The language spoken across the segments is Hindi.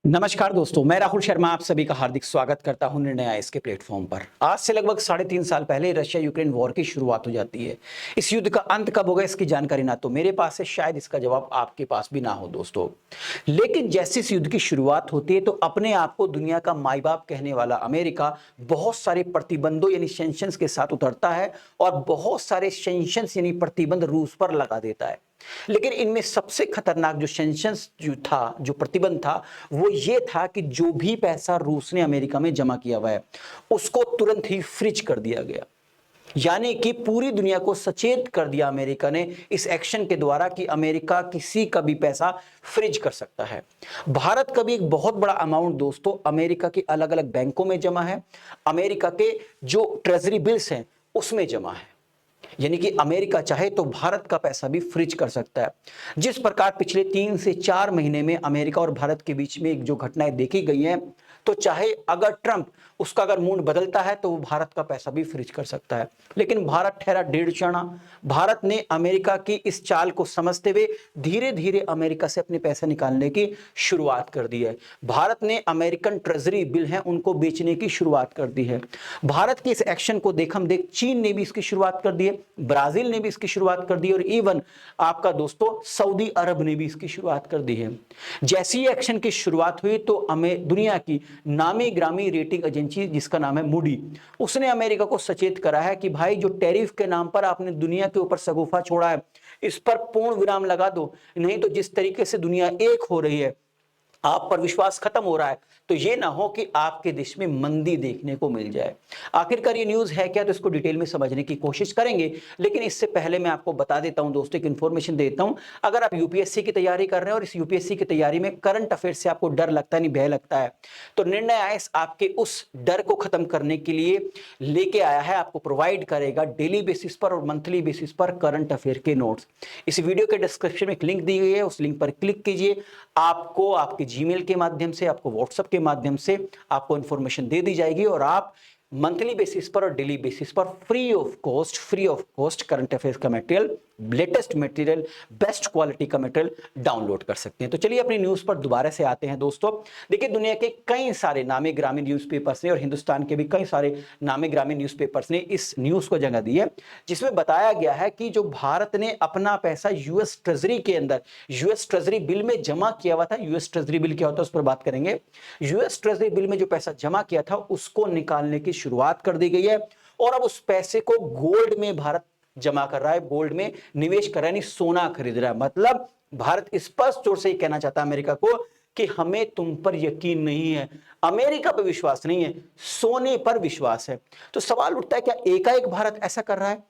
नमस्कार दोस्तों, मैं राहुल शर्मा आप सभी का हार्दिक स्वागत करता हूं निर्णय आइस के प्लेटफॉर्म पर। आज से लगभग 3.5 साल पहले रशिया यूक्रेन वॉर की शुरुआत हो जाती है। इस युद्ध का अंत कब होगा इसकी जानकारी ना तो मेरे पास है, शायद इसका जवाब आपके पास भी ना हो दोस्तों। लेकिन जैसे इस युद्ध की शुरुआत होती है तो अपने आप को दुनिया का माई बाप कहने वाला अमेरिका बहुत सारे प्रतिबंधों यानी सैंक्शंस के साथ उतरता है और बहुत सारे सैंक्शंस यानी प्रतिबंध रूस पर लगा देता है। लेकिन इनमें सबसे खतरनाक जो सैंक्शंस जो प्रतिबंध था, वो ये था कि जो भी पैसा रूस ने अमेरिका में जमा किया हुआ है उसको तुरंत ही फ्रीज कर दिया गया। यानी कि पूरी दुनिया को सचेत कर दिया अमेरिका ने इस एक्शन के द्वारा कि अमेरिका किसी का भी पैसा फ्रीज कर सकता है। भारत का भी एक बहुत बड़ा अमाउंट दोस्तों अमेरिका के अलग अलग बैंकों में जमा है, अमेरिका के जो ट्रेजरी बिल्स हैं उसमें जमा है। यानी कि अमेरिका चाहे तो भारत का पैसा भी फ्रीज कर सकता है। जिस प्रकार पिछले 3 से 4 महीने में अमेरिका और भारत के बीच में एक जो घटनाएं देखी गई हैं, तो चाहे अगर ट्रंप उसका अगर मूड बदलता है तो वो भारत का पैसा भी फ्रीज कर सकता है। लेकिन भारत ठहरा डेढ़ चना। भारत ने अमेरिका की इस चाल को समझते हुए धीरे धीरे अमेरिका से अपने पैसे निकालने की शुरुआत कर दी है। भारत ने अमेरिकन ट्रेजरी बिल हैं उनको बेचने की शुरुआत कर दी है। भारत के इस एक्शन को देख चीन ने भी इसकी शुरुआत कर दी है, ब्राजील ने भी इसकी शुरुआत कर दी और इवन आपका दोस्तों सऊदी अरब ने भी इसकी शुरुआत कर दी है। जैसी एक्शन की शुरुआत हुई तो हमें दुनिया की नामी ग्रामी रेटिंग एजेंसी जिसका नाम है मूडी, उसने अमेरिका को सचेत करा है कि भाई जो टैरिफ के नाम पर आपने दुनिया के ऊपर शगुफा छोड़ा है इस पर पूर्ण विराम लगा दो, नहीं तो जिस तरीके से दुनिया एक हो रही है, आप पर विश्वास खत्म हो रहा है, तो ये ना हो कि आपके देश में मंदी देखने को मिल जाए। आखिरकार ये न्यूज़ है क्या, तो इसको डिटेल में समझने की कोशिश करेंगे। लेकिन इससे पहले मैं आपको बता देता हूं दोस्तों, एक इंफॉर्मेशन देता हूं। अगर आप यूपीएससी की तैयारी कर रहे हैं और इस यूपीएससी की तैयारी में करंट अफेयर से आपको डर लगता है, नहीं भय लगता है, तो निर्णय आइस आपके उस डर को खत्म करने के लिए लेके आया है। आपको प्रोवाइड करेगा डेली बेसिस पर और मंथली बेसिस पर करंट अफेयर के नोट्स। इस वीडियो के डिस्क्रिप्शन में एक लिंक दी गई है, उस लिंक पर क्लिक कीजिए। आपको आपके जीमेल के माध्यम से, आपको व्हाट्सएप के माध्यम से आपको इंफॉर्मेशन दे दी जाएगी और आप मंथली बेसिस पर और डेली बेसिस पर free of cost current affairs का material, latest material, best quality का मटेरियल डाउनलोड कर सकते हैं। तो चलिए अपनी न्यूज पर दोबारा से आते हैं दोस्तों। देखिए दुनिया के कई सारे नामी ग्रामीण न्यूज़पेपर्स ने और हिंदुस्तान के भी कई सारे नामी ग्रामीण न्यूज़पेपर्स ने इस न्यूज को जगह दी है, जिसमें बताया गया है कि जो भारत ने अपना पैसा यूएस ट्रेजरी के अंदर, यूएस ट्रेजरी बिल में जमा किया हुआ था। यूएस ट्रेजरी बिल क्या होता है उस पर बात करेंगे। यूएस ट्रेजरी बिल में जो पैसा जमा किया था उसको निकालने की शुरुआत कर दी गई है और अब उस पैसे को गोल्ड में भारत जमा कर रहा है, गोल्ड में निवेश कर रहा है, यानी सोना खरीद रहा है। मतलब भारत स्पष्ट तौर से कहना चाहता है अमेरिका को कि हमें तुम पर यकीन नहीं है, अमेरिका पर विश्वास नहीं है, सोने पर विश्वास है। तो सवाल उठता है, क्या एकाएक भारत ऐसा कर रहा है?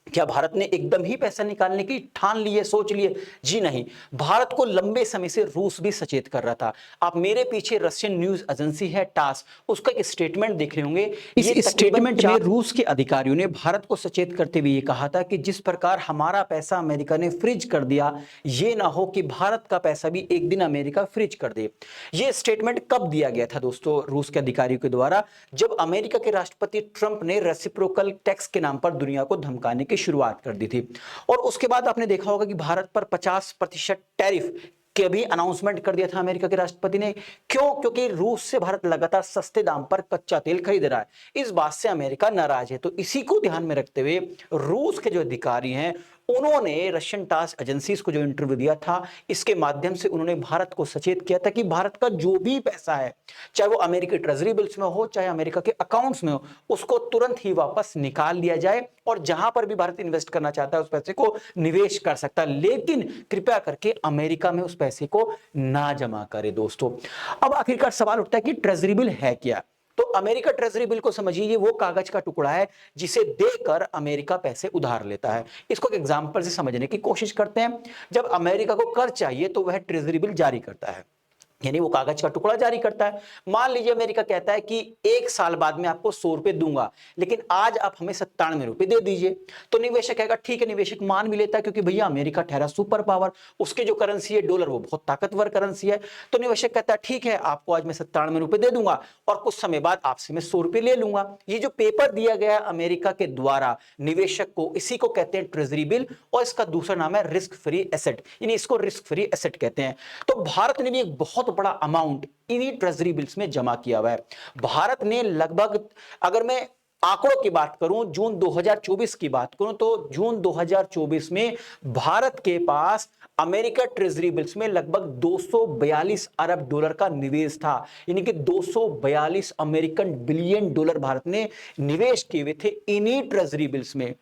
क्या भारत ने एकदम ही पैसा निकालने की ठान ली है, सोच लिए? जी नहीं, भारत को लंबे समय से रूस भी सचेत कर रहा था। आप मेरे पीछे रशियन न्यूज एजेंसी है टास, उसका एक स्टेटमेंट देख रहे होंगे। इस स्टेटमेंट में रूस के अधिकारियों ने भारत को सचेत करते हुए ये कहा था कि जिस प्रकार हमारा पैसा अमेरिका ने फ्रीज कर दिया, ये ना हो कि भारत का पैसा भी एक दिन अमेरिका फ्रीज कर दे। ये स्टेटमेंट कब दिया गया था दोस्तों रूस के अधिकारियों के द्वारा? जब अमेरिका के राष्ट्रपति ट्रंप ने रेसिप्रोकल टैक्स के नाम पर दुनिया को धमकाने की शुरुआत कर दी थी। और उसके बाद आपने देखा होगा कि भारत पर 50% टैरिफ के भी अनाउंसमेंट कर दिया था अमेरिका के राष्ट्रपति ने। क्यों? क्योंकि रूस से भारत लगातार सस्ते दाम पर कच्चा तेल खरीद रहा है। इस बात से अमेरिका नाराज है। तो इसी को ध्यान में रखते हुए रूस के जो अधिकारी हैं उन्होंने रशियन टास्क एजेंसीज को जो इंटरव्यू दिया था, इसके माध्यम से उन्होंने भारत को सचेत किया था कि भारत का जो भी पैसा है, चाहे वो अमेरिकी ट्रेजरी बिल्स में हो, चाहे अमेरिका के अकाउंट्स में हो, उसको तुरंत ही वापस निकाल लिया जाए और जहां पर भी भारत इन्वेस्ट करना चाहता है उस पैसे को निवेश कर सकता है, लेकिन कृपया करके अमेरिका में उस पैसे को ना जमा करे दोस्तों। अब आखिरकार सवाल उठता है कि ट्रेजरी बिल है क्या? तो अमेरिका ट्रेजरी बिल को समझिए, ये वो कागज का टुकड़ा है जिसे देकर अमेरिका पैसे उधार लेता है। इसको एक एग्जांपल से समझने की कोशिश करते हैं। जब अमेरिका को कर चाहिए तो वह ट्रेजरी बिल जारी करता है, यानी वो कागज का टुकड़ा जारी करता है। मान लीजिए अमेरिका कहता है कि 1 साल बाद में आपको 100 रुपए दूंगा, लेकिन आज आप हमें 97 रुपए दे दीजिए। तो निवेशक कहेगा ठीक है, निवेशक मान भी लेता है क्योंकि भैया अमेरिका ठहरा सुपर पावर, उसके जो करेंसी है डॉलर वो बहुत ताकतवर करेंसी है। तो निवेशक कहता है ठीक है, आपको आज मैं 97 रुपए दे दूंगा और कुछ समय बाद आपसे मैं 100 रुपए ले लूंगा। ये जो पेपर दिया गया अमेरिका के द्वारा निवेशक को, इसी को कहते हैं ट्रेजरी बिल और इसका दूसरा नाम है रिस्क फ्री एसेट, यानी इसको रिस्क फ्री एसेट कहते हैं। तो भारत ने भी एक बहुत बहुत बड़ा अमाउंट इन्हीं ट्रेजरी बिल्स में जमा किया हुआ है। भारत ने लगभग, अगर मैं आंकड़ों की बात करूं, जून 2024 की बात करूं, तो जून 2024 में भारत के पास अमेरिका ट्रेजरी बिल्स में लगभग 242 अरब डॉलर का निवेश था। यानी कि 242 अमेरिकन बिलियन डॉलर भारत ने निवेश किए हुए थे इन्हीं ट्रेजरी बिल्स में।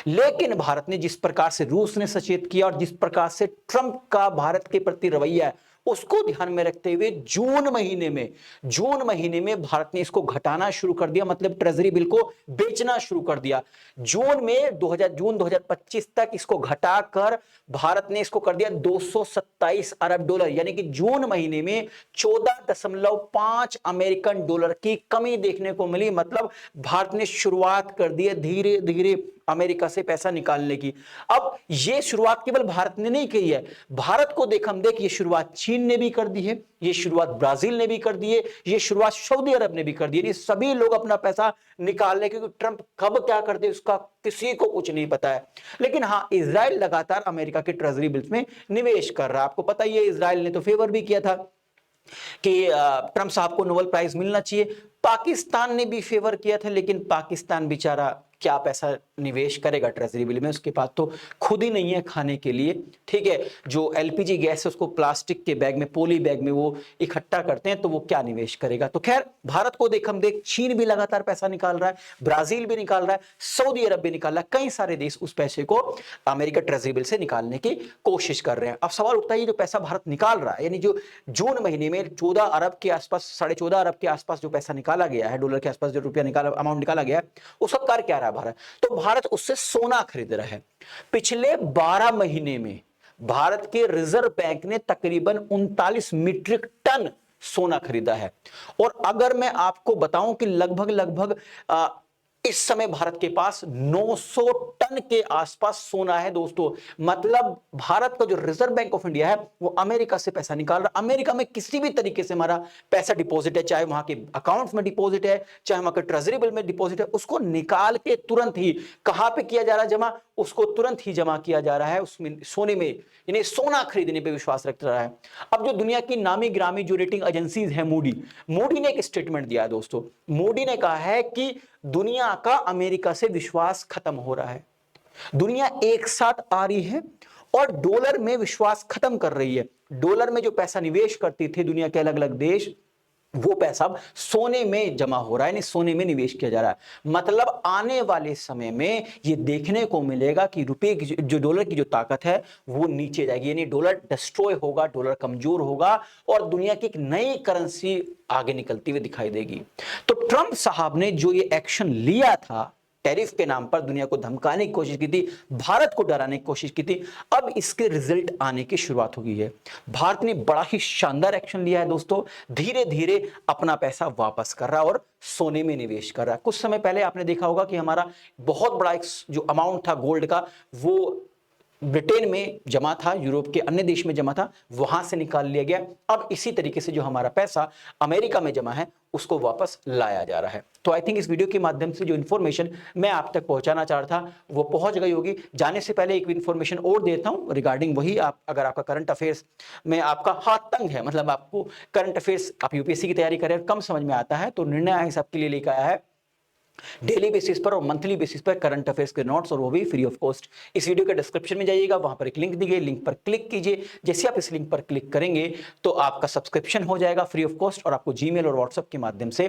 लेकिन भारत ने, जिस प्रकार से रूस ने सचेत किया और जिस प्रकार से ट्रंप का भारत के प्रति रवैया है, उसको ध्यान में रखते हुए जून महीने में भारत ने इसको घटाना शुरू कर दिया, मतलब ट्रेजरी बिल को बेचना शुरू कर दिया। जून 2025 तक इसको घटाकर भारत ने इसको कर दिया 227 अरब डॉलर, यानी कि जून महीने में 14.5 अमेरिकन डॉलर की कमी देखने को मिली। मतलब भारत ने शुरुआत कर दी है धीरे धीरे अमेरिका से पैसा निकालने की। अब यह शुरुआत केवल भारत ने नहीं की है, भारत को देख ये शुरुआत चीन ने भी कर दी है, ये शुरुआत ब्राजील ने भी कर दी है, ये शुरुआत सऊदी अरब ने भी कर दी है। ये सभी लोग अपना पैसा निकालने, क्योंकि ट्रंप कब क्या कर दे उसका किसी को कुछ नहीं पता है। लेकिन हां, इजराइल लगातार अमेरिका के ट्रेजरी बिल्स में निवेश कर रहा है। आपको पता ही है, इजराइल ने तो फेवर भी किया था कि ट्रंप साहब को नोबेल प्राइज मिलना चाहिए। पाकिस्तान ने भी फेवर किया था, लेकिन पाकिस्तान बेचारा क्या पैसा निवेश करेगा ट्रेजरी बिल में, उसके पास तो खुद ही नहीं है खाने के लिए। ठीक है, जो एलपीजी गैस है उसको प्लास्टिक के बैग में, पॉली बैग में वो इकट्ठा करते हैं, तो वो क्या निवेश करेगा। तो खैर, भारत को देख चीन भी लगातार पैसा निकाल रहा है, ब्राजील भी निकाल रहा है, सऊदी अरब भी निकाल रहा है, कई सारे देश उस पैसे को अमेरिका ट्रेजरी बिल से निकालने की कोशिश कर रहे हैं। अब सवाल उठता है, जो पैसा भारत निकाल रहा है, यानी जो जून महीने में 14 अरब के आसपास, 14.5 अरब के आसपास जो पैसा निकाला गया है, डॉलर के आसपास जो रुपया निकाला, अमाउंट निकाला गया है, उसका कार्य क्या रहा भारत? तो भारत उससे सोना खरीद रहा है। पिछले 12 महीने में भारत के रिजर्व बैंक ने तकरीबन 39 मीट्रिक टन सोना खरीदा है। और अगर मैं आपको बताऊं कि लगभग इस समय भारत के पास 900 टन के आसपास सोना है दोस्तों। मतलब भारत का जो रिजर्व बैंक ऑफ इंडिया है वो अमेरिका से पैसा निकाल रहा है। अमेरिका में किसी भी तरीके से हमारा पैसा डिपॉजिट है, चाहे वहां के अकाउंट्स में डिपॉजिट है, चाहे वहां के ट्रेजरी बिल में डिपॉजिट है, उसको निकाल के तुरंत ही कहां पे किया जा रहा है जमा? उसको तुरंत ही जमा किया जा रहा है उसमें, सोने में, यानी सोना खरीदने पे विश्वास रख रहा है। अब जो दुनिया की नामी ग्रामी जो रेटिंग एजेंसीज है, मूडी ने एक स्टेटमेंट दिया है दोस्तों। मूडी ने कहा है कि दुनिया का अमेरिका से विश्वास खत्म हो रहा है, दुनिया एक साथ आ रही है और डॉलर में विश्वास खत्म कर रही है। डॉलर में जो पैसा निवेश करती थी दुनिया के अलग अलग देश, वो पैसा अब सोने में जमा हो रहा है, यानी सोने में निवेश किया जा रहा है। मतलब आने वाले समय में ये देखने को मिलेगा कि रुपए की जो डॉलर की जो ताकत है वो नीचे जाएगी, यानी डॉलर डिस्ट्रॉय होगा, डॉलर कमजोर होगा और दुनिया की एक नई करेंसी आगे निकलती हुई दिखाई देगी। तो ट्रंप साहब ने जो ये एक्शन लिया था, टैरिफ के नाम पर दुनिया को धमकाने की कोशिश की थी, भारत को डराने की कोशिश की थी, अब इसके रिजल्ट आने की शुरुआत हो गई है। भारत ने बड़ा ही शानदार एक्शन लिया है दोस्तों, धीरे धीरे अपना पैसा वापस कर रहा है और सोने में निवेश कर रहा है। कुछ समय पहले आपने देखा होगा कि हमारा बहुत बड़ा एक जो अमाउंट था गोल्ड का, वो ब्रिटेन में जमा था, यूरोप के अन्य देश में जमा था, वहां से निकाल लिया गया। अब इसी तरीके से जो हमारा पैसा अमेरिका में जमा है उसको वापस लाया जा रहा है। तो आई थिंक इस वीडियो के माध्यम से जो इन्फॉर्मेशन मैं आप तक पहुंचाना चाह रहा था वो पहुंच गई होगी। जाने से पहले एक इन्फॉर्मेशन और देता हूं रिगार्डिंग वही, आप अगर आपका करंट अफेयर्स में आपका हाथ तंग है, मतलब आपको करंट अफेयर्स, आप यूपीएससी की तैयारी करें, कम समझ में आता है, तो निर्णय आयोग सबके लिए लेकर आया है डेली बेसिस पर और मंथली बेसिस पर करंट अफेयर्स के नोट्स, और वो भी फ्री ऑफ कॉस्ट। इस वीडियो के डिस्क्रिप्शन में जाइएगा, वहां पर एक लिंक दी गई, लिंक पर क्लिक कीजिए। जैसे आप इस लिंक पर क्लिक करेंगे तो आपका सब्सक्रिप्शन हो जाएगा फ्री ऑफ कॉस्ट, और आपको जीमेल और व्हाट्सएप के माध्यम से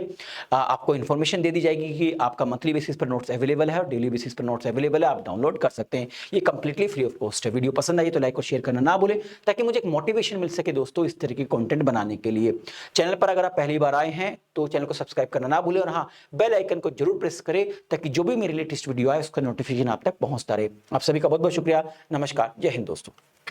आपको इन्फॉर्मेशन दे दी जाएगी कि आपका मंथली बेसिस पर नोट्स अवेलेबल है और डेली बेसिस पर नोट्स अवेलेबल है, आप डाउनलोड कर सकते हैं। ये कंप्लीटली फ्री ऑफ कॉस्ट है। वीडियो पसंद आई तो लाइक और शेयर करना ना भूलें, ताकि मुझे एक मोटिवेशन मिल सके दोस्तों इस तरह की कंटेंट बनाने के लिए। चैनल पर अगर आप पहली बार आए हैं तो चैनल को सब्सक्राइब करना ना भूलें, और हाँ, बेल आइकन को जरूर प्रेस करें ताकि जो भी मेरे लेटेस्ट वीडियो आए उसका नोटिफिकेशन आप तक पहुंचता रहे। आप सभी का बहुत बहुत शुक्रिया। नमस्कार, जय हिंद दोस्तों।